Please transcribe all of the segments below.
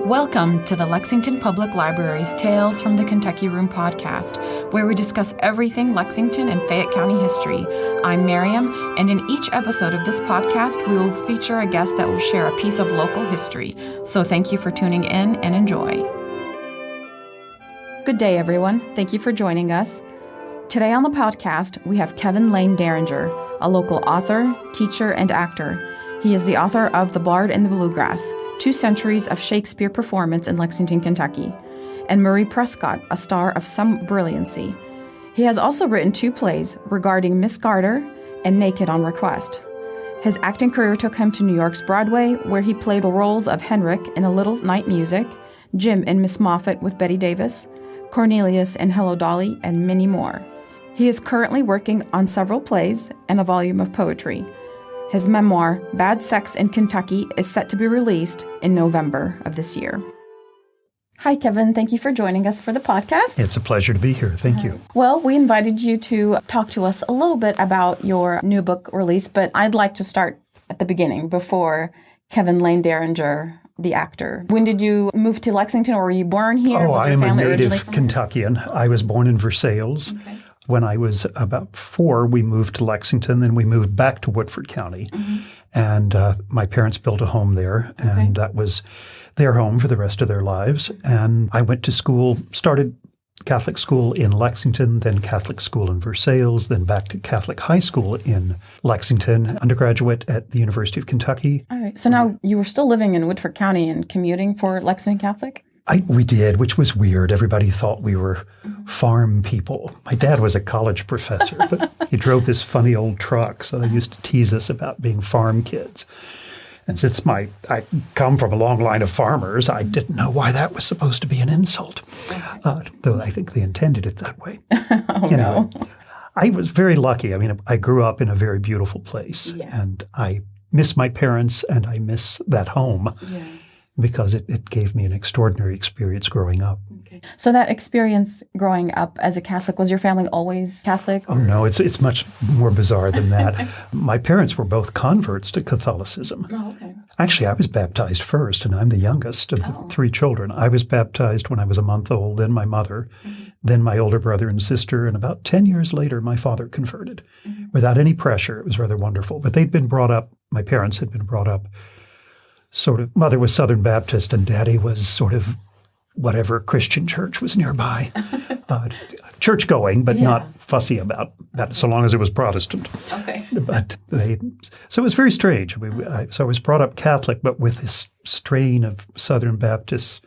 Welcome to the Lexington Public Library's Tales from the Kentucky Room podcast, where we discuss everything Lexington and Fayette County history. I'm Mariam, and in each episode of this podcast, we will feature a guest that will share a piece of local history. So thank you for tuning in and enjoy. Good day, everyone. Thank you for joining us. Today on the podcast, we have Kevin Lane Dearinger, a local author, teacher, and actor. He is the author of The Bard and the Bluegrass, 2 centuries of Shakespeare performance in Lexington, Kentucky, and Marie Prescott, a star of some brilliancy. He has also written 2 plays regarding Miss Garter and Naked on Request. His acting career took him to New York's Broadway, where he played the roles of Henrik in A Little Night Music, Jim in Miss Moffat with Betty Davis, Cornelius in Hello Dolly, and many more. He is currently working on several plays and a volume of poetry. His memoir, Bad Sex in Kentucky, is set to be released in November of this year. Hi, Kevin. Thank you for joining us for the podcast. It's a pleasure to be here. Thank you. Well, we invited you to talk to us a little bit about your new book release, but I'd like to start at the beginning, before Kevin Lane Dearinger, the actor. When did you move to Lexington, or were you born here? I am a native Kentuckian. I was born in Versailles. Okay. When I was about 4, we moved to Lexington, then we moved back to Woodford County. Mm-hmm. And my parents built a home there, and that was their home for the rest of their lives. And I went to school, started Catholic school in Lexington, then Catholic school in Versailles, then back to Catholic high school in Lexington, undergraduate at the University of Kentucky. All right. So now you were still living in Woodford County and commuting for Lexington Catholic? We did, which was weird. Everybody thought we were farm people. My dad was a college professor, but he drove this funny old truck, so they used to tease us about being farm kids. And since I come from a long line of farmers, I didn't know why that was supposed to be an insult, though I think they intended it that way. No. I was very lucky. I mean, I grew up in a very beautiful place, and I miss my parents, and I miss that home. Yeah. Because it gave me an extraordinary experience growing up. Okay. So that experience growing up as a Catholic, was your family always Catholic? Oh, no, it's much more bizarre than that. My parents were both converts to Catholicism. Oh, okay. Actually, I was baptized first, and I'm the youngest of the 3 children. I was baptized when I was a month old, then my mother, then my older brother and sister, and about 10 years later, my father converted. Without any pressure. It was rather wonderful. But they'd been brought up, my parents had been brought up sort of, mother was Southern Baptist and daddy was sort of whatever Christian church was nearby. Church going, but not fussy about that, so long as it was Protestant. Okay. But so it was very strange. So I was brought up Catholic, but with this strain of Southern Baptist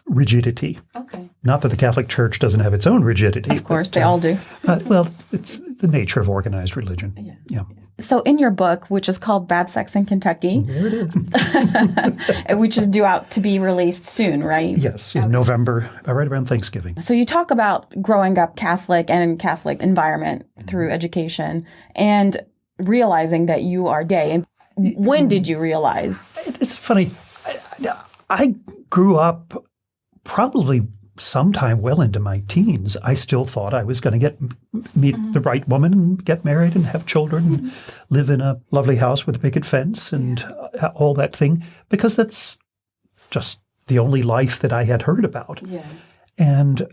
rigidity. Okay. Not that the Catholic Church doesn't have its own rigidity. Of course, they all do. Well, it's the nature of organized religion. Yeah. So in your book, which is called Bad Sex in Kentucky, There it is. which is due out to be released soon, right? Yes, in November, right around Thanksgiving. So you talk about growing up Catholic and in Catholic environment through education and realizing that you are gay. And when did you realize? It's funny. I grew up probably sometime well into my teens. I still thought I was going to meet the right woman and get married and have children and live in a lovely house with a picket fence and all that thing, because that's just the only life that I had heard about. Yeah. And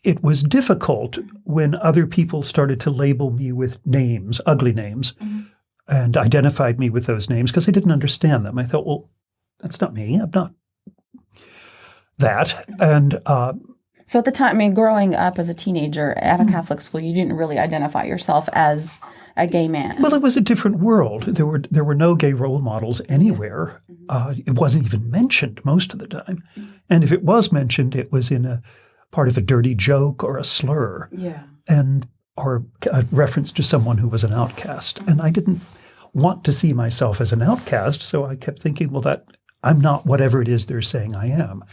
it was difficult when other people started to label me with names, ugly names, and identified me with those names because I didn't understand them. I thought, well, that's not me. I'm not that. And so at the time, I mean, growing up as a teenager at a Catholic school, you didn't really identify yourself as a gay man. Well, it was a different world. There were no gay role models anywhere. It wasn't even mentioned most of the time. And if it was mentioned, it was in a part of a dirty joke or a slur. Yeah. Or a reference to someone who was an outcast. And I didn't want to see myself as an outcast, so I kept thinking, well, I'm not whatever it is they're saying I am.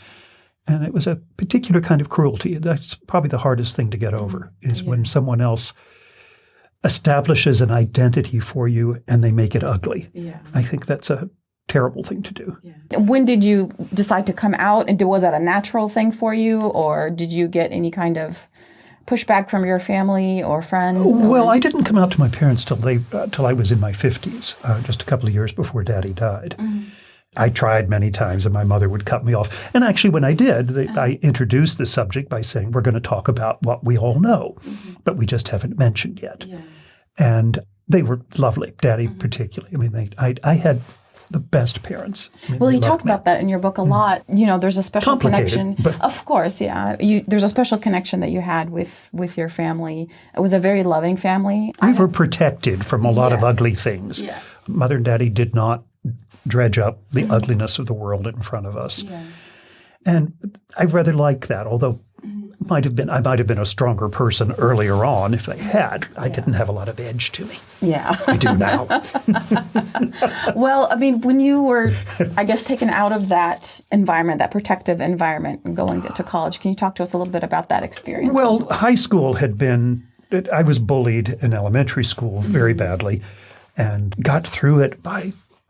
And it was a particular kind of cruelty. That's probably the hardest thing to get over, is when someone else establishes an identity for you and they make it ugly. Yeah. I think that's a terrible thing to do. Yeah. When did you decide to come out? And was that a natural thing for you? Or did you get any kind of pushback from your family or friends? Well, I didn't come out to my parents till I was in my 50s, just a couple of years before Daddy died. I tried many times and my mother would cut me off. And actually, when I did, I introduced the subject by saying, we're going to talk about what we all know, but we just haven't mentioned yet. Yeah. And they were lovely, Daddy particularly. I mean, I had the best parents. I mean, well, you talk about that in your book a lot. You know, there's a special connection. But of course, yeah. There's a special connection that you had with your family. It was a very loving family. We were protected from a lot of ugly things. Yes. Mother and Daddy did not dredge up the ugliness of the world in front of us. Yeah. And I rather like that, although I might have been a stronger person earlier on if they had. I didn't have a lot of edge to me. Yeah. I do now. Well, I mean, when you were, I guess, taken out of that environment, that protective environment, and going to college, can you talk to us a little bit about that experience? Well, high school had been, I was bullied in elementary school very badly and got through it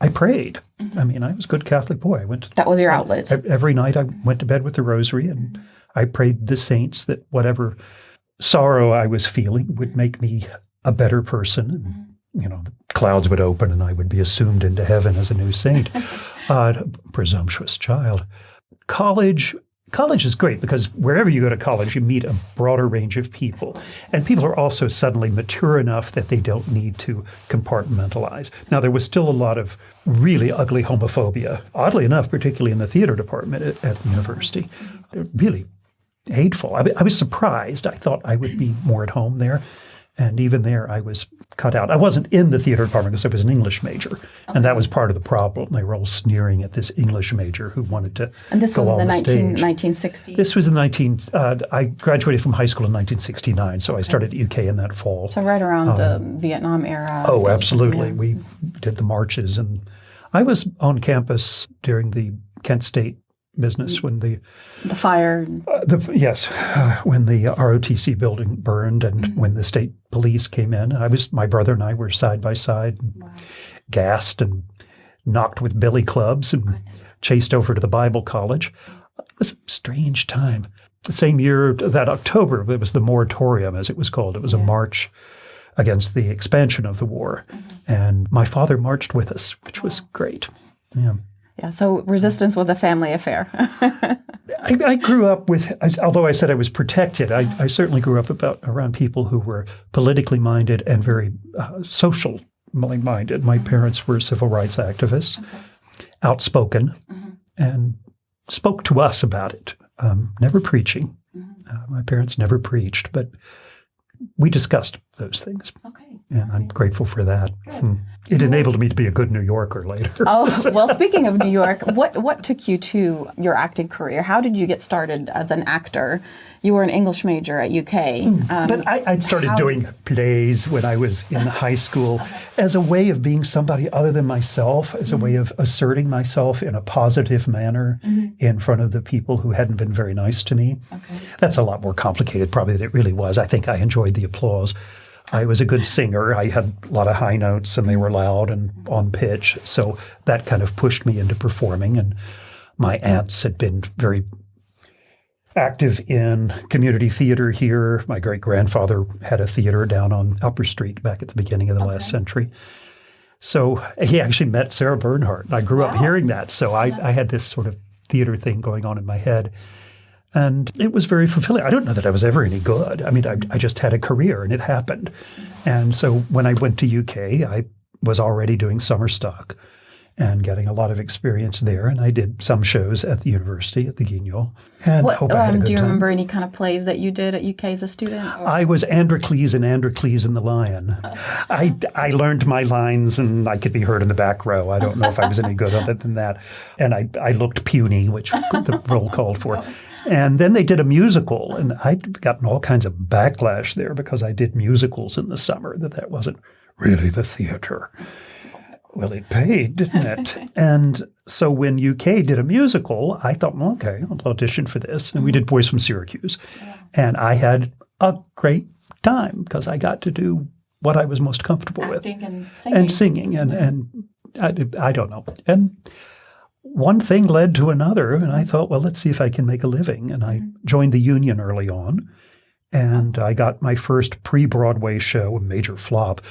I prayed. I mean, I was a good Catholic boy. That was your outlet. Every night I went to bed with the rosary and I prayed the saints that whatever sorrow I was feeling would make me a better person. And, the clouds would open and I would be assumed into heaven as a new saint. Presumptuous child. College is great because wherever you go to college, you meet a broader range of people. And people are also suddenly mature enough that they don't need to compartmentalize. Now, there was still a lot of really ugly homophobia, oddly enough, particularly in the theater department at the university. Really hateful. I was surprised. I thought I would be more at home there. And even there, I was cut out. I wasn't in the theater department because I was an English major. Okay. And that was part of the problem. They were all sneering at this English major who wanted to And this go was in on the stage. 1960s? This was in I graduated from high school in 1969, so I started at UK in that fall. So right around the Vietnam era. Oh, absolutely. Yeah. We did the marches. And I was on campus during the Kent State business when the fire. When the ROTC building burned and when the state police came in. My brother and I were side by side, gassed and knocked with billy clubs and chased over to the Bible college. It was a strange time. The same year, that October, it was the moratorium, as it was called. It was a march against the expansion of the war. And my father marched with us, which was great. Yeah. Yeah, so resistance was a family affair. I grew up with, although I said I was protected, I certainly grew up around people who were politically minded and very socially minded. My parents were civil rights activists, outspoken, and spoke to us about it, never preaching. My parents never preached, but we discussed those things. Okay. And I'm grateful for that. It enabled me to be a good New Yorker later. Oh, well, speaking of New York, what took you to your acting career? How did you get started as an actor? You were an English major at UK. But I'd started doing plays when I was in high school as a way of being somebody other than myself, as a way of asserting myself in a positive manner in front of the people who hadn't been very nice to me. Okay. That's a lot more complicated probably than it really was. I think I enjoyed the applause. I was a good singer. I had a lot of high notes and they were loud and on pitch. So that kind of pushed me into performing. And my aunts had been very active in community theater here. My great-grandfather had a theater down on Upper Street back at the beginning of the last century. So he actually met Sarah Bernhardt. I grew up hearing that. So I had this sort of theater thing going on in my head. And it was very fulfilling. I don't know that I was ever any good. I mean, I just had a career and it happened. And so when I went to UK, I was already doing summer stock and getting a lot of experience there. And I did some shows at the university, at the Guignol. And hope I had a good do you time. remember any kind of plays that you did at UK as a student? Or? I was Androcles and Androcles and the Lion. I learned my lines and I could be heard in the back row. I don't know if I was any good other than that. And I looked puny, which the role called for. And then they did a musical, and I'd gotten all kinds of backlash there because I did musicals in the summer, that wasn't really the theater. Well, it paid, didn't it? And so when UK did a musical, I thought, well, okay, I'll audition for this. And we did Boys from Syracuse. And I had a great time because I got to do what I was most comfortable with. Acting and singing. And singing. And I don't know. And one thing led to another, and I thought, well, let's see if I can make a living. And I joined the union early on, and I got my first pre-Broadway show, a major flop,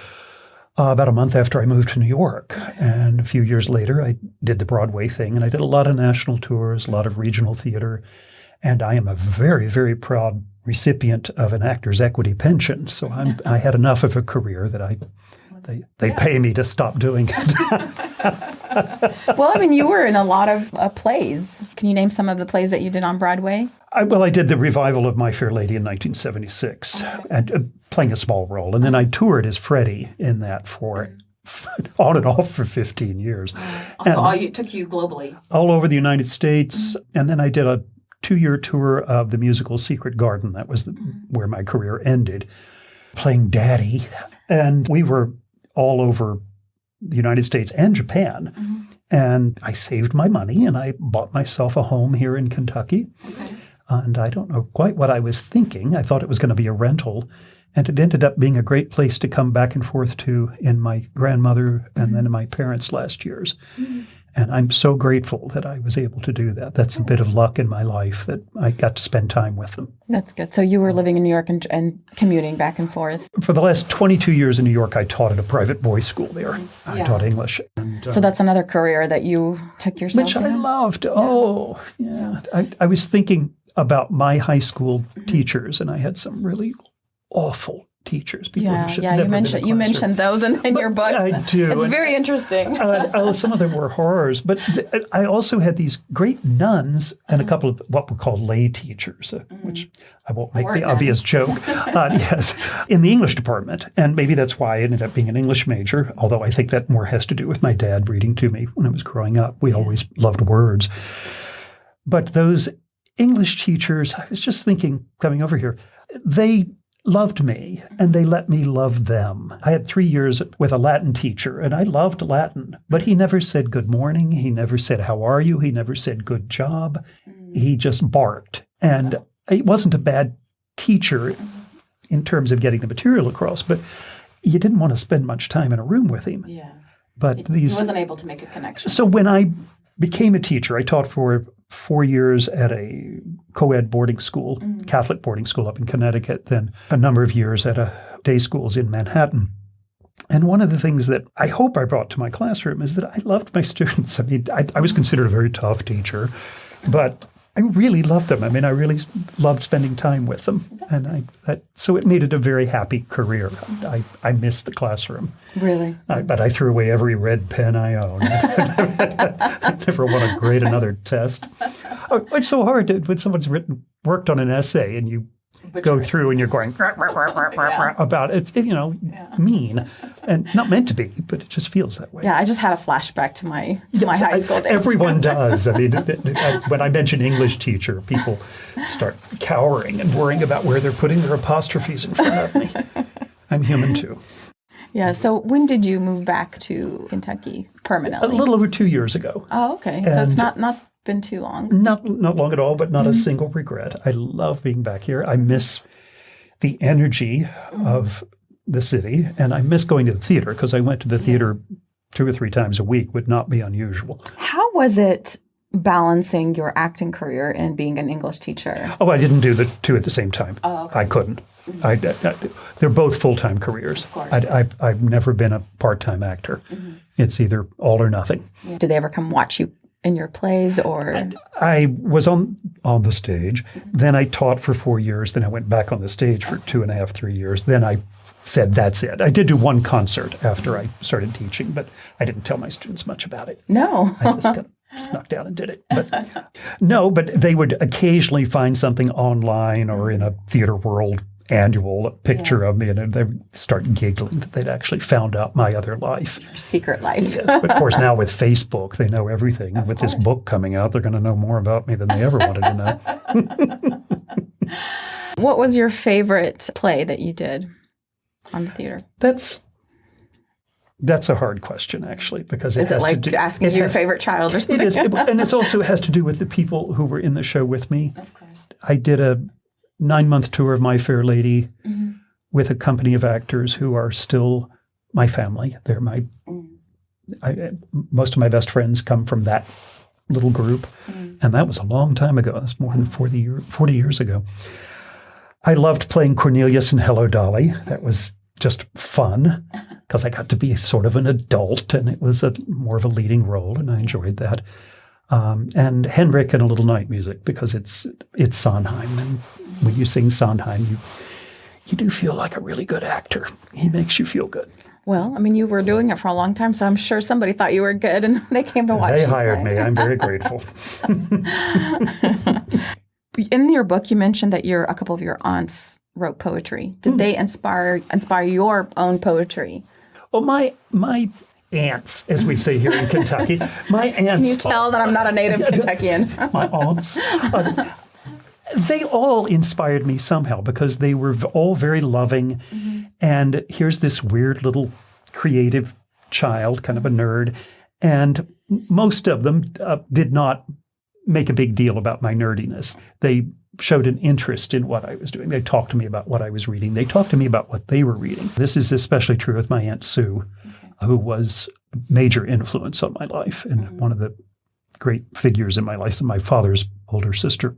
about a month after I moved to New York. And a few years later, I did the Broadway thing, and I did a lot of national tours, a lot of regional theater. And I am a very, very proud recipient of an Actors Equity pension. So I had enough of a career that they pay me to stop doing it. Well, I mean, you were in a lot of plays. Can you name some of the plays that you did on Broadway? I did the revival of My Fair Lady in 1976, and playing a small role. And then I toured as Freddie in that for on and off for 15 years. It took you globally. All over the United States. And then I did a 2-year tour of the musical Secret Garden. That was where my career ended, playing Daddy. And we were all over the United States and Japan. Mm-hmm. And I saved my money and I bought myself a home here in Kentucky. Okay. And I don't know quite what I was thinking. I thought it was going to be a rental. And it ended up being a great place to come back and forth to in my grandmother and then in my parents' last years. Mm-hmm. And I'm so grateful that I was able to do that. That's a bit of luck in my life that I got to spend time with them. That's good. So you were living in New York and commuting back and forth? For the last 22 years in New York, I taught at a private boys' school there. Mm-hmm. I taught English. And, so that's another career that you took yourself which down? I loved. Yeah. Oh, yeah. I was thinking about my high school teachers, and I had some really awful teachers. People who should never you mentioned those in your book. I do. It's very interesting. Some of them were horrors, but I also had these great nuns and a couple of what were called lay teachers, which I won't make the obvious joke. Yes, in the English department, and maybe that's why I ended up being an English major. Although I think that more has to do with my dad reading to me when I was growing up. We always loved words, but those English teachers, I was just thinking coming over here, they loved me, and they let me love them. I had 3 years with a Latin teacher, and I loved Latin, but he never said good morning. He never said, how are you? He never said good job. He just barked. And he wasn't a bad teacher in terms of getting the material across, but you didn't want to spend much time in a room with him. Yeah. But he wasn't able to make a connection. So when I became a teacher, I taught for 4 years at a co-ed boarding school, Catholic boarding school up in Connecticut, then a number of years at a day schools in Manhattan. And one of the things that I hope I brought to my classroom is that I loved my students. I mean, I was considered a very tough teacher, but I really loved them. I mean, I really loved spending time with them. So it made it a very happy career. I missed the classroom. Really? But I threw away every red pen I owned. I never want to grade another test. It's so hard when someone's worked on an essay and you go through and you're going about it. It's mean and not meant to be, but it just feels that way. Yeah, I just had a flashback to my high school days. Everyone does. I mean, when I mention English teacher, people start cowering and worrying about where they're putting their apostrophes in front of me. I'm human too. Yeah. So when did you move back to Kentucky permanently? A little over 2 years ago. Oh, okay. So it's not been too long. Not long at all, but not a single regret. I love being back here. I miss the energy of the city, and I miss going to the theater because I went to the theater 2 or 3 times a week would not be unusual. How was it balancing your acting career and being an English teacher? Oh, I didn't do the two at the same time. Oh, okay. I couldn't. They're both full-time careers. Of course. I've never been a part-time actor. Mm-hmm. It's either all or nothing. Yeah. Did they ever come watch you in your plays, or? I was on the stage. Then I taught for 4 years. Then I went back on the stage for 2.5, 3 years. Then I said, that's it. I did do one concert after I started teaching, but I didn't tell my students much about it. No. I just snuck down and did it. But they would occasionally find something online or in a Theater World annual picture of me, and they would start giggling that they'd actually found out my other life. Your secret life. Yes, but of course now with Facebook, they know everything. And with this book coming out, they're going to know more about me than they ever wanted to know. What was your favorite play that you did on the theater? That's a hard question, actually, because it has like to do, asking your favorite child or something? It is, and it also has to do with the people who were in the show with me. Of course. I did a 9-month tour of My Fair Lady with a company of actors who are still my family. They're most of my best friends come from that little group, and that was a long time ago. That's more than 40 years ago. I loved playing Cornelius in Hello, Dolly. That was just fun because I got to be sort of an adult, and it was more of a leading role, and I enjoyed that. And Henrik and a little night music because it's Sondheim, and when you sing Sondheim, you do feel like a really good actor. He makes you feel good. Well, I mean, you were doing it for a long time, so I'm sure somebody thought you were good, and they came to watch you. They hired me. I'm very grateful. In your book, you mentioned that a couple of your aunts wrote poetry. Did they inspire your own poetry? Well, my aunts, as we say here in Kentucky, my aunts. Can you tell that I'm not a native Kentuckian? My aunts. They all inspired me somehow because they were all very loving. Mm-hmm. And here's this weird little creative child, kind of a nerd. And most of them did not make a big deal about my nerdiness. They showed an interest in what I was doing. They talked to me about what I was reading. They talked to me about what they were reading. This is especially true with my Aunt Sue, who was a major influence on my life and one of the great figures in my life. My father's older sister.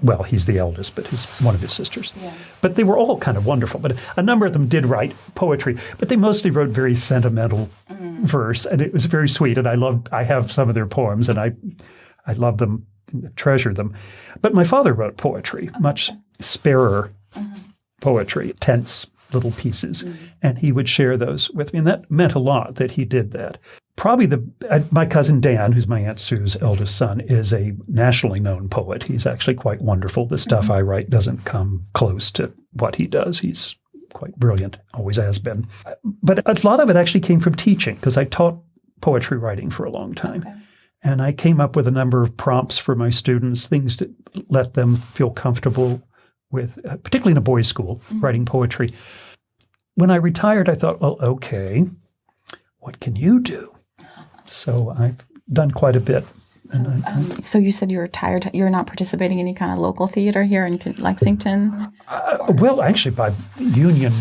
Well, he's the eldest, but he's one of his sisters. Yeah. But they were all kind of wonderful. But a number of them did write poetry, but they mostly wrote very sentimental verse, and it was very sweet. And I have some of their poems, and I love them, treasure them. But my father wrote poetry, much sparer poetry, tense little pieces, and he would share those with me. And that meant a lot that he did that. Probably my cousin Dan, who's my Aunt Sue's eldest son, is a nationally known poet. He's actually quite wonderful. The stuff I write doesn't come close to what he does. He's quite brilliant, always has been. But a lot of it actually came from teaching, because I taught poetry writing for a long time. Okay. And I came up with a number of prompts for my students, things to let them feel comfortable with, particularly in a boys' school, writing poetry. When I retired, I thought, well, okay, what can you do? So I've done quite a bit. So you said you're retired. You're not participating in any kind of local theater here in Lexington? Well, actually, by union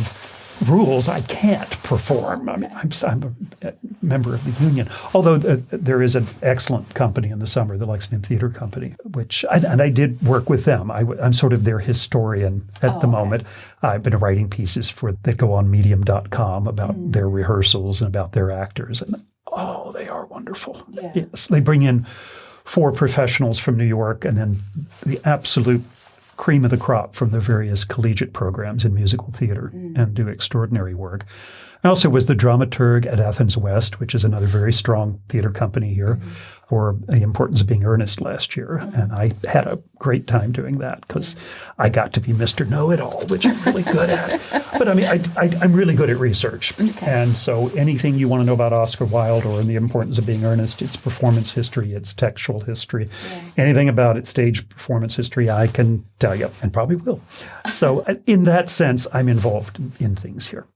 rules, I can't perform. I mean, I'm a member of the union. Although there is an excellent company in the summer, the Lexington Theater Company, and I did work with them. I'm sort of their historian at the moment. I've been writing pieces that go on medium.com about their rehearsals and about their actors. And they are wonderful. Yeah. Yes, they bring in 4 professionals from New York and then the absolute cream of the crop from the various collegiate programs in musical theater and do extraordinary work. I also was the dramaturg at Athens West, which is another very strong theater company here, for The Importance of Being Earnest last year. And I had a great time doing that because I got to be Mr. Know-It-All, which I'm really good at. But I mean, I'm really good at research. Okay. And so anything you want to know about Oscar Wilde or The Importance of Being Earnest, it's performance history, it's textual history. Yeah. Anything about its stage performance history, I can tell you and probably will. So in that sense, I'm involved in things here.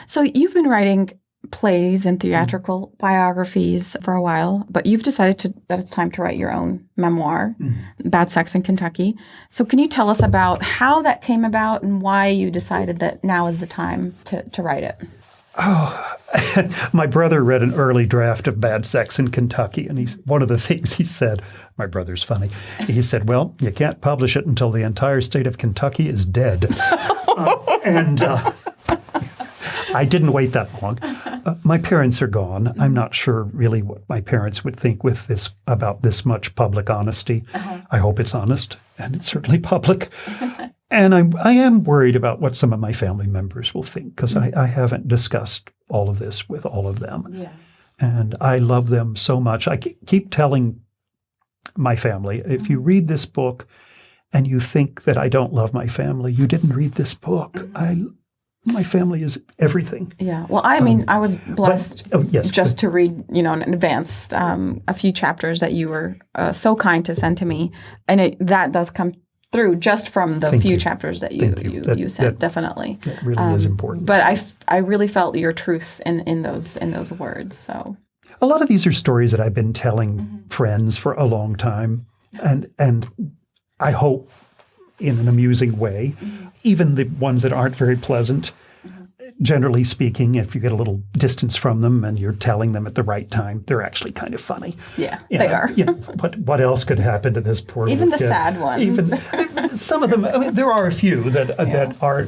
So you've been writing plays and theatrical biographies for a while, but you've decided that it's time to write your own memoir, Bad Sex in Kentucky. So can you tell us about how that came about and why you decided that now is the time to write it? My brother read an early draft of Bad Sex in Kentucky, and one of the things he said, my brother's funny, he said, well, you can't publish it until the entire state of Kentucky is dead. I didn't wait that long. My parents are gone. I'm not sure really what my parents would think about this much public honesty. I hope it's honest, and it's certainly public. And I am worried about what some of my family members will think, because I haven't discussed all of this with all of them. Yeah. And I love them so much. I keep telling my family, if you read this book and you think that I don't love my family, you didn't read this book. My family is everything. Yeah. Well, I mean, I was blessed to read, in advance a few chapters that you were so kind to send to me. And that does come through just from the few chapters that you sent, definitely. That really is important. But I really felt your truth in those words. So a lot of these are stories that I've been telling friends for a long time. And I hope in an amusing way. Even the ones that aren't very pleasant, generally speaking, if you get a little distance from them and you're telling them at the right time, they're actually kind of funny. Yeah, they are. What else could happen to this poor even the kid? sad ones. Even some of them. I mean, there are a few that are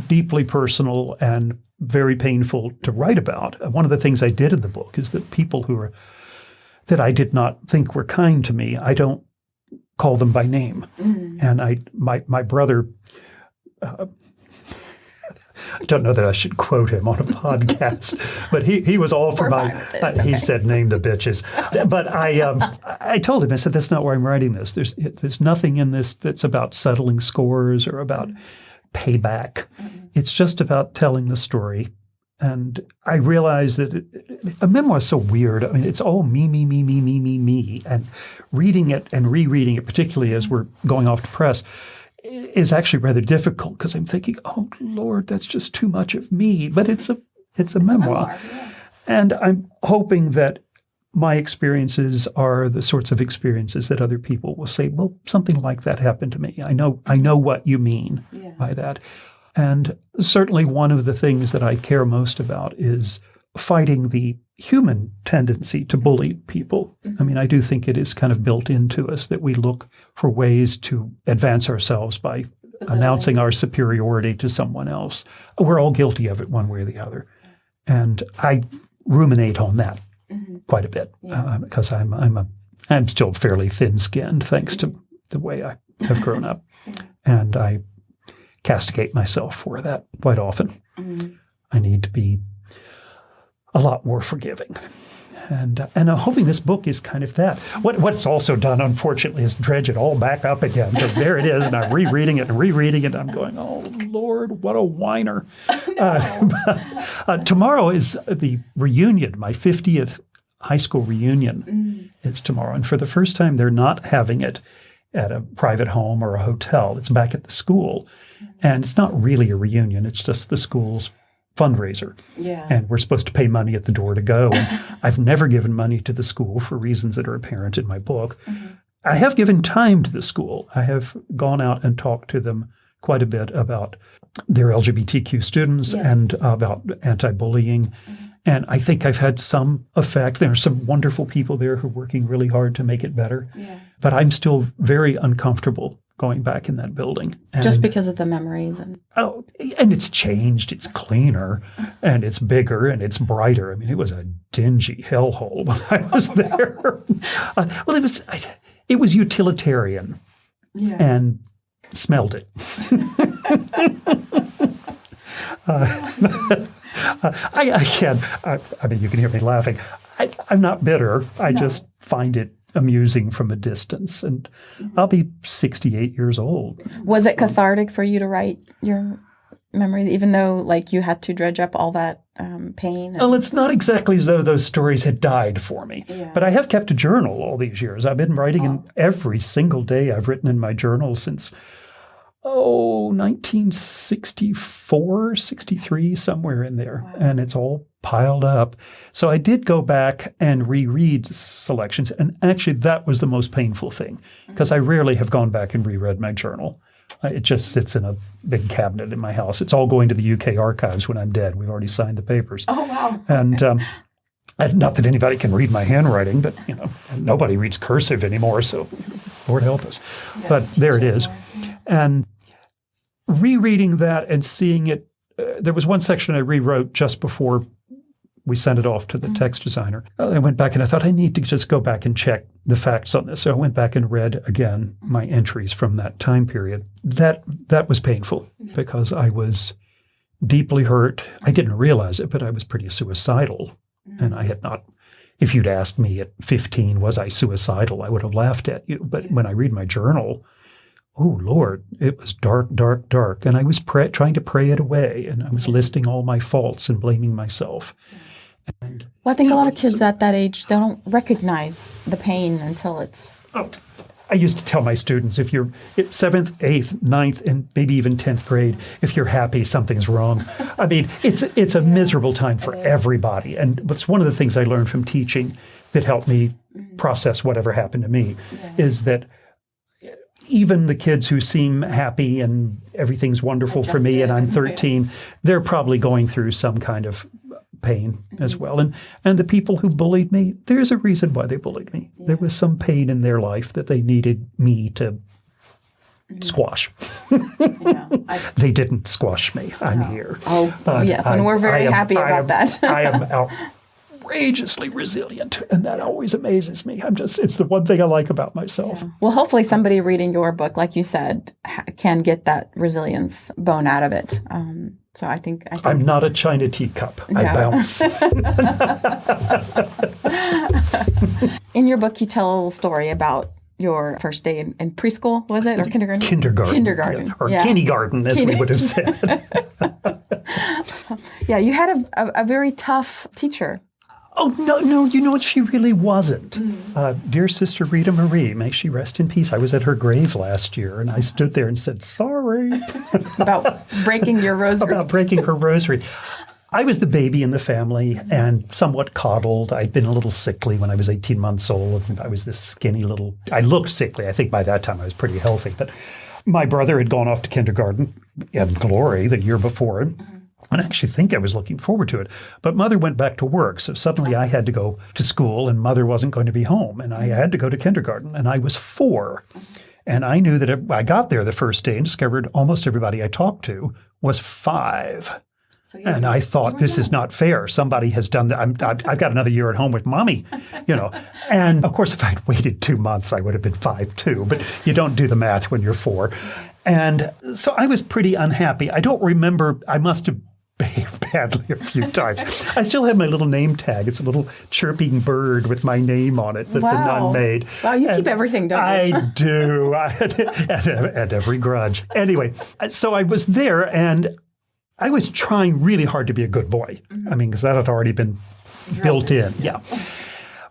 deeply personal and very painful to write about. One of the things I did in the book is that people that I did not think were kind to me, I don't call them by name. And my brother, I don't know that I should quote him on a podcast, but he was all for he said, name the bitches. But I told him, I said, that's not why I'm writing this. There's nothing in this that's about settling scores or about payback. It's just about telling the story. And I realized that a memoir is so weird. I mean, it's all me. And reading it and rereading it, particularly as we're going off to press, is actually rather difficult because I'm thinking, oh, Lord, that's just too much of me. But it's a memoir. Yeah. And I'm hoping that my experiences are the sorts of experiences that other people will say, well, something like that happened to me. I know what you mean by that. And certainly one of the things that I care most about is fighting the human tendency to bully people. I mean, I do think it is kind of built into us that we look for ways to advance ourselves by announcing our superiority to someone else. We're all guilty of it one way or the other. And I ruminate on that quite a bit because I'm still fairly thin-skinned thanks to the way I have grown up. And I castigate myself for that quite often. I need to be a lot more forgiving. And I'm hoping this book is kind of that. What it's also done, unfortunately, is dredge it all back up again, because there it is, and I'm rereading it. And I'm going, oh, Lord, what a whiner. Tomorrow is the reunion, my 50th high school reunion is tomorrow. And for the first time, they're not having it at a private home or a hotel. It's back at the school. And it's not really a reunion. It's just the school's fundraiser. Yeah. And we're supposed to pay money at the door to go. And I've never given money to the school for reasons that are apparent in my book. I have given time to the school. I have gone out and talked to them quite a bit about their LGBTQ students and about anti-bullying. And I think I've had some effect. There are some wonderful people there who are working really hard to make it better. But I'm still very uncomfortable going back in that building. And, just because of the memories. And it's changed. It's cleaner, and it's bigger, and it's brighter. I mean, it was a dingy hellhole when I was there. It was utilitarian and smelled it. I can't. I mean, you can hear me laughing. I'm not bitter. I just find it amusing from a distance. And I'll be 68 years old. Was it cathartic for you to write your memories, even though like you had to dredge up all that pain? Well, it's not exactly as though those stories had died for me. But I have kept a journal all these years. I've been writing in every single day. I've written in my journal since 1964, 63, somewhere in there. Wow. And it's all piled up. So I did go back and reread selections. And actually, that was the most painful thing, because I rarely have gone back and reread my journal. It just sits in a big cabinet in my house. It's all going to the UK archives when I'm dead. We've already signed the papers. Oh, wow. And not that anybody can read my handwriting, but nobody reads cursive anymore. So Lord help us. But there it is. And rereading that and seeing it, there was one section I rewrote just before we sent it off to the text designer. I went back and I thought I need to just go back and check the facts on this. So I went back and read again my entries from that time period. That was painful because I was deeply hurt. I didn't realize it, but I was pretty suicidal. And I had not, if you'd asked me at 15, was I suicidal, I would have laughed at you. But when I read my journal, oh, Lord, it was dark, dark, dark. And I was trying to pray it away. And I was listing all my faults and blaming myself. And, I think a lot of kids at that age, they don't recognize the pain until it's... I used to tell my students, if you're at 7th, 8th, 9th, and maybe even 10th grade, if you're happy, something's wrong. I mean, it's a miserable time for everybody. And it's one of the things I learned from teaching that helped me process whatever happened to me is that even the kids who seem happy and everything's wonderful for me and I'm 13, they're probably going through some kind of pain as well. And the people who bullied me, there's a reason why they bullied me. There was some pain in their life that they needed me to squash. Yeah. They didn't squash me. I'm here. Oh, yes, and we're very happy about that. I am outrageously resilient, and that always amazes me. It's the one thing I like about myself. Yeah. Well, hopefully somebody reading your book, like you said, can get that resilience bone out of it. So I think I'm not a china teacup. No. I bounce. In your book, you tell a little story about your first day in preschool, was it? Or kindergarten? Kindergarten. Yeah. Or kindergarten, as we would have said. Yeah, you had a very tough teacher. Oh, no, you know what? She really wasn't. Dear Sister Rita Marie, may she rest in peace. I was at her grave last year, and I stood there and said, sorry. About breaking your rosary. About breaking her rosary. I was the baby in the family and somewhat coddled. I'd been a little sickly when I was 18 months old. I was this skinny little, I looked sickly. I think by that time I was pretty healthy. But my brother had gone off to kindergarten in glory the year before. And I actually think I was looking forward to it. But Mother went back to work. So suddenly I had to go to school and Mother wasn't going to be home. And I had to go to kindergarten. And I was 4. And I knew that if I got there the first day and discovered almost everybody I talked to was 5. And I thought, this is not fair. Somebody has done that. I've got another year at home with Mommy, And of course, if I'd waited 2 months, I would have been 5 too. But you don't do the math when you're 4. And so I was pretty unhappy. I don't remember. I must have behaved badly a few times. I still have my little name tag. It's a little chirping bird with my name on it that the nun made. Wow, you keep everything, don't you? I do. And every grudge. Anyway, so I was there and I was trying really hard to be a good boy. I mean, because that had already been built in. Yes. Yeah.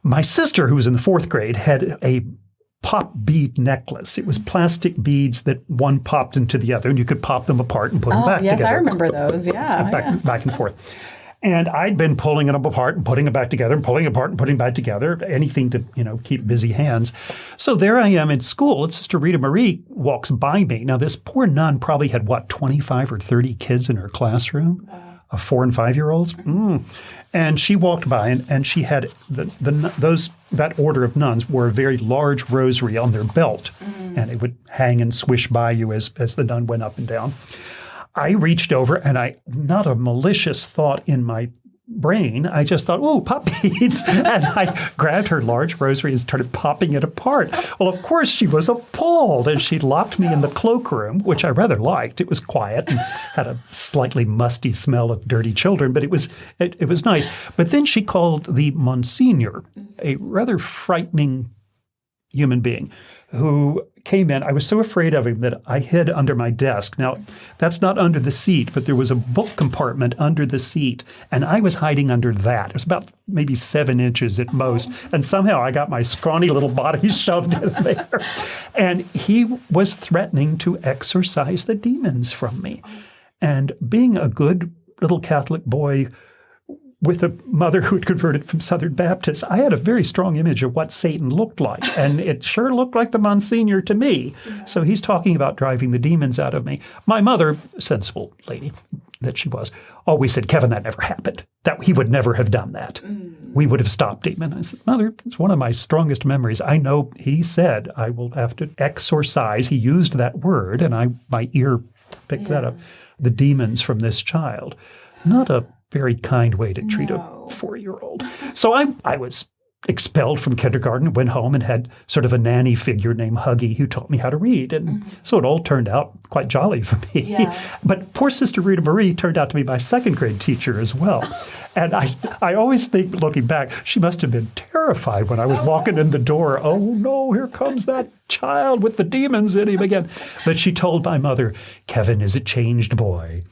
My sister, who was in the 4th grade, had a pop bead necklace. It was plastic beads that one popped into the other, and you could pop them apart and put them back together. Yes, I remember those. Yeah. Back and forth. And I'd been pulling them apart and putting them back together and pulling them apart and putting them back together, anything to, keep busy hands. So there I am in school, and Sister Rita Marie walks by me. Now, this poor nun probably had, 25 or 30 kids in her classroom, 4 and 5-year-olds. And she walked by, and she had that order of nuns wore a very large rosary on their belt, and it would hang and swish by you as the nun went up and down. I reached over and not a malicious thought in my brain, I just thought, oh, pop beads. And I grabbed her large rosary and started popping it apart. Well, of course, she was appalled and she locked me in the cloakroom, which I rather liked. It was quiet and had a slightly musty smell of dirty children, but it was nice. But then she called the Monsignor, a rather frightening human being who came in. I was so afraid of him that I hid under my desk. Now, that's not under the seat, but there was a book compartment under the seat, and I was hiding under that. It was about maybe 7 inches at most, and somehow I got my scrawny little body shoved in there. And he was threatening to exorcise the demons from me. And being a good little Catholic boy with a mother who had converted from Southern Baptist, I had a very strong image of what Satan looked like. And it sure looked like the Monsignor to me. Yeah. So he's talking about driving the demons out of me. My mother, sensible lady that she was, always said, Kevin, that never happened. That he would never have done that. We would have stopped him. And I said, Mother, it's one of my strongest memories. I know he said, I will have to exorcise. He used that word, and my ear picked that up. The demons from this child. Not a very kind way to treat a 4-year-old. So I was expelled from kindergarten, went home and had sort of a nanny figure named Huggy who taught me how to read. And so it all turned out quite jolly for me. Yeah. But poor Sister Rita Marie turned out to be my 2nd grade teacher as well. And I always think, looking back, she must have been terrified when I was walking in the door. Oh, no, here comes that child with the demons in him again. But she told my mother, Kevin is a changed boy.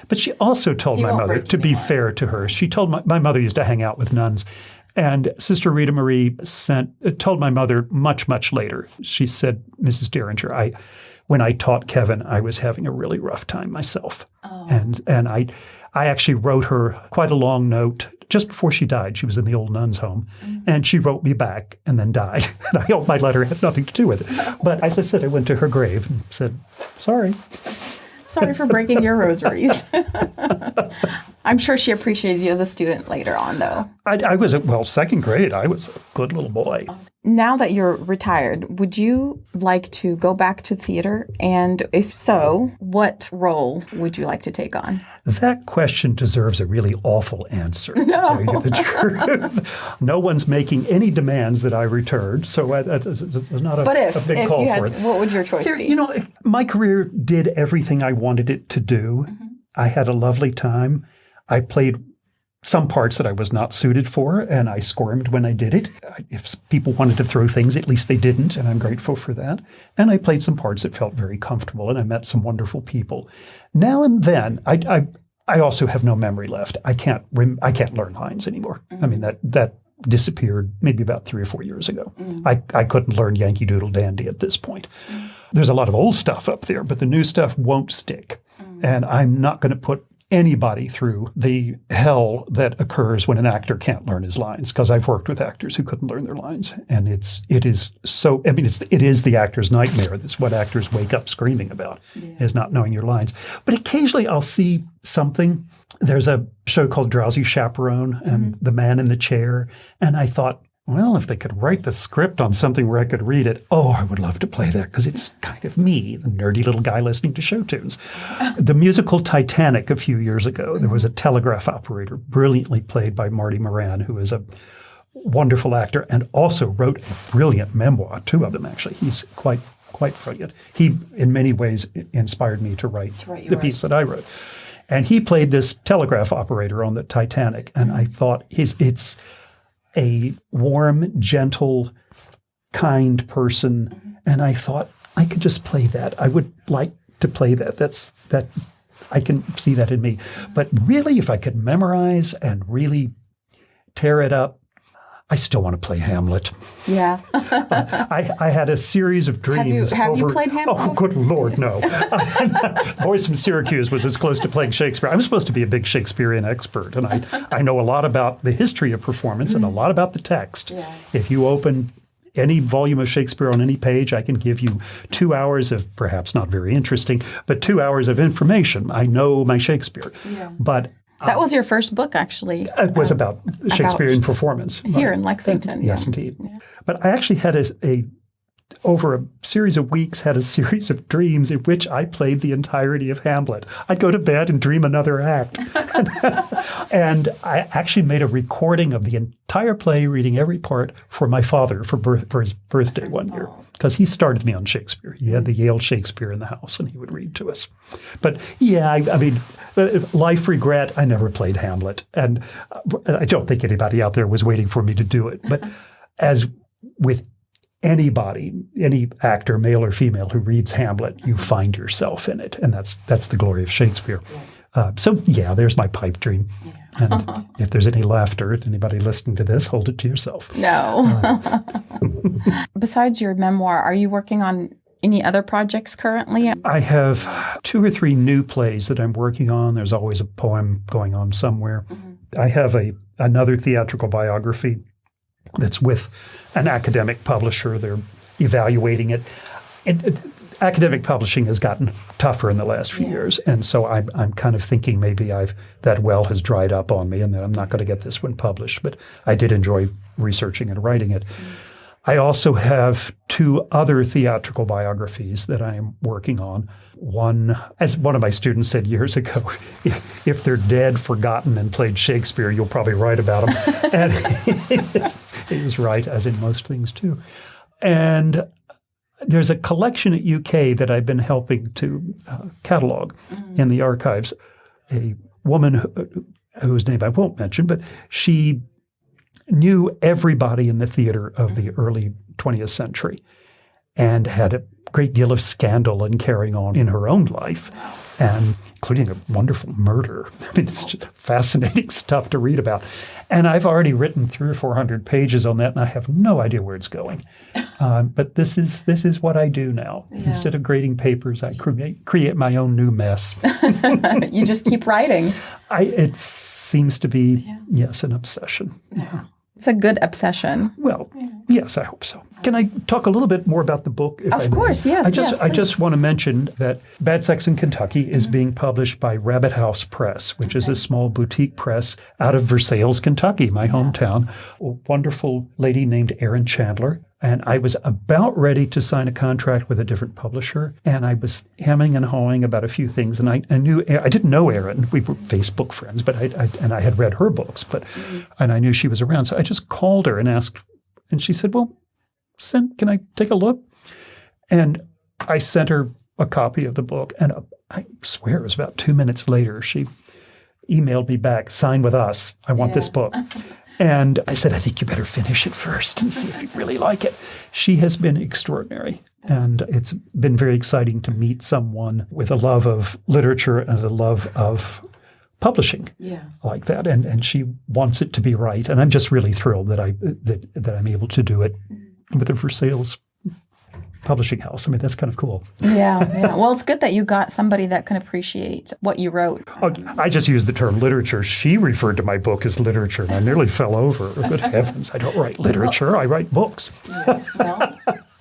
But she also told my mother, to be fair to her, she told my mother used to hang out with nuns. And Sister Rita Marie told my mother much, much later. She said, Mrs. Dearinger, when I taught Kevin, I was having a really rough time myself. Oh. And I actually wrote her quite a long note just before she died. She was in the old nuns' home. And she wrote me back and then died. And I hope my letter had nothing to do with it. But as I said, I went to her grave and said, sorry. Sorry for breaking your rosaries. I'm sure she appreciated you as a student later on, though. I was, 2nd grade, I was a good little boy. Now that you're retired, would you like to go back to theater? And if so, what role would you like to take on? That question deserves a really awful answer, to tell you the truth. No one's making any demands that I return, so it's not a big call for it. What would your choice be? My career did everything I wanted it to do. Mm-hmm. I had a lovely time. I played some parts that I was not suited for, and I squirmed when I did it. If people wanted to throw things, at least they didn't, and I'm grateful for that. And I played some parts that felt very comfortable, and I met some wonderful people. Now and then, I also have no memory left. I can't learn lines anymore. Mm-hmm. I mean, that disappeared maybe about 3 or 4 years ago. Mm-hmm. I couldn't learn Yankee Doodle Dandy at this point. Mm-hmm. There's a lot of old stuff up there, but the new stuff won't stick. Mm-hmm. And I'm not going to put anybody through the hell that occurs when an actor can't learn his lines, because I've worked with actors who couldn't learn their lines. And it is the actor's nightmare. That's what actors wake up screaming about, is not knowing your lines. But occasionally I'll see something. There's a show called Drowsy Chaperone and The Man in the Chair. And I thought, well, if they could write the script on something where I could read it, I would love to play that, because it's kind of me, the nerdy little guy listening to show tunes. The musical Titanic a few years ago, there was a telegraph operator, brilliantly played by Mariam, who is a wonderful actor and also wrote a brilliant memoir, 2 of them actually. He's quite brilliant. He, in many ways, inspired me to write the piece that I wrote. And he played this telegraph operator on the Titanic, and I thought it's a warm, gentle, kind person, and I thought I could just play that. I would like to play that. I can see that in me. But really, if I could memorize and really tear it up, I still want to play Hamlet. Yeah. I had a series of dreams. Have you played Hamlet? Oh, good Lord, no. Boys from Syracuse was as close to playing Shakespeare. I'm supposed to be a big Shakespearean expert, and I know a lot about the history of performance and a lot about the text. Yeah. If you open any volume of Shakespeare on any page, I can give you 2 hours of, perhaps not very interesting, but 2 hours of information. I know my Shakespeare. Yeah. But that was your first book, actually. It was about Shakespearean performance. Here in Lexington. Yes, indeed. Yeah. But I actually had over a series of weeks, had a series of dreams in which I played the entirety of Hamlet. I'd go to bed and dream another act. And I actually made a recording of the entire play, reading every part, for my father for his birthday one year, because he started me on Shakespeare. He had the Yale Shakespeare in the house, and he would read to us. But yeah, I mean, life regret, I never played Hamlet. And I don't think anybody out there was waiting for me to do it. But as with anybody, any actor, male or female, who reads Hamlet, you find yourself in it. And that's the glory of Shakespeare. Yes. So yeah, there's my pipe dream. Yeah. And if there's any laughter at anybody listening to this, hold it to yourself. No. Besides your memoir, are you working on any other projects currently? I have 2 or 3 new plays that I'm working on. There's always a poem going on somewhere. Mm-hmm. I have another theatrical biography that's with an academic publisher. They're evaluating it. Academic publishing has gotten tougher in the last few years, and so I'm kind of thinking maybe that well has dried up on me, and that I'm not going to get this one published. But I did enjoy researching and writing it. I also have 2 other theatrical biographies that I am working on. One, as one of my students said years ago, if they're dead, forgotten, and played Shakespeare, you'll probably write about them. And he was right, as in most things too. And there's a collection at UK that I've been helping to catalog in the archives. A woman whose name I won't mention, but she knew everybody in the theater of the early 20th century and had a great deal of scandal and carrying on in her own life, and including a wonderful murder. I mean, it's just fascinating stuff to read about. And I've already written 300 or 400 pages on that, and I have no idea where it's going. But this is what I do now. Yeah. Instead of grading papers, I create my own new mess. You just keep writing. It seems to be, yes, an obsession. Yeah. It's a good obsession. Well, yes, I hope so. Can I talk a little bit more about the book? Of course, yes. I just want to mention that Bad Sex in Kentucky is being published by Rabbit House Press, which is a small boutique press out of Versailles, Kentucky, my hometown. A wonderful lady named Erin Chandler And I was about ready to sign a contract with a different publisher, and I was hemming and hawing about a few things. And I didn't know Erin. We were Facebook friends, but I had read her books, and I knew she was around. So I just called her and asked, and she said, "Well, can I take a look?" And I sent her a copy of the book, and I swear it was about 2 minutes later, she emailed me back, "Sign with us. I want this book." And I said, "I think you better finish it first and see if you really like it." She has been extraordinary. And it's been very exciting to meet someone with a love of literature and a love of publishing like that. And she wants it to be right. And I'm just really thrilled that I'm able to do it with a for sales publishing house. I mean, that's kind of cool. Yeah. Well, it's good that you got somebody that can appreciate what you wrote. I just used the term literature. She referred to my book as literature, and I nearly fell over. Good heavens, I don't write literature. I write books. Well,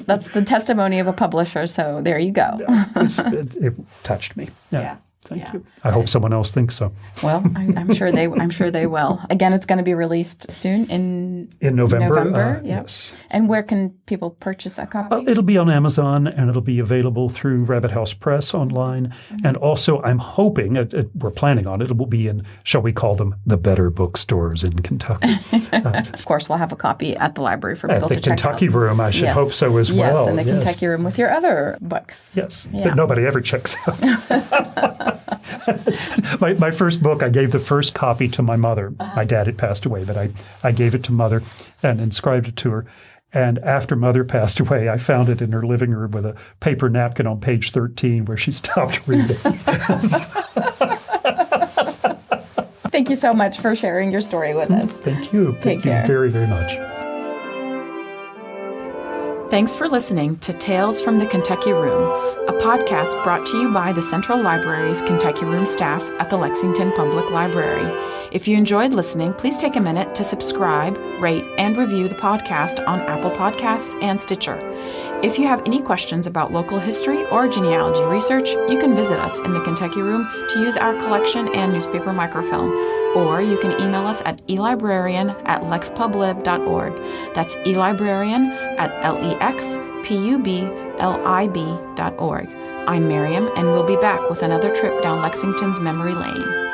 that's the testimony of a publisher, so there you go. It touched me. Yeah. Thank you. I Yeah. hope someone else thinks so. Well, I'm sure they will. Again, it's going to be released soon in November. Yep. Yes. And where can people purchase that copy? It'll be on Amazon, and it'll be available through Rabbit House Press online. And also, I'm hoping, we're planning on it, it will be in, shall we call them, the better bookstores in Kentucky. Of course, we'll have a copy at the library for people to check out. At the Kentucky room, I should hope so as well. Yes, in the Kentucky room with your other books. Yes, that nobody ever checks out. My first book, I gave the first copy to my mother. My dad had passed away, but I gave it to Mother and inscribed it to her. And after Mother passed away, I found it in her living room with a paper napkin on page 13 where she stopped reading. Thank you so much for sharing your story with us. Thank you. Take care. Thank you very, very much. Thanks for listening to Tales from the Kentucky Room, a podcast brought to you by the Central Library's Kentucky Room staff at the Lexington Public Library. If you enjoyed listening, please take a minute to subscribe, rate, and review the podcast on Apple Podcasts and Stitcher. If you have any questions about local history or genealogy research, you can visit us in the Kentucky Room to use our collection and newspaper microfilm, or you can email us at elibrarian@lexpublib.org. That's elibrarian@lexpublib.org. I'm Mariam, and we'll be back with another trip down Lexington's memory lane.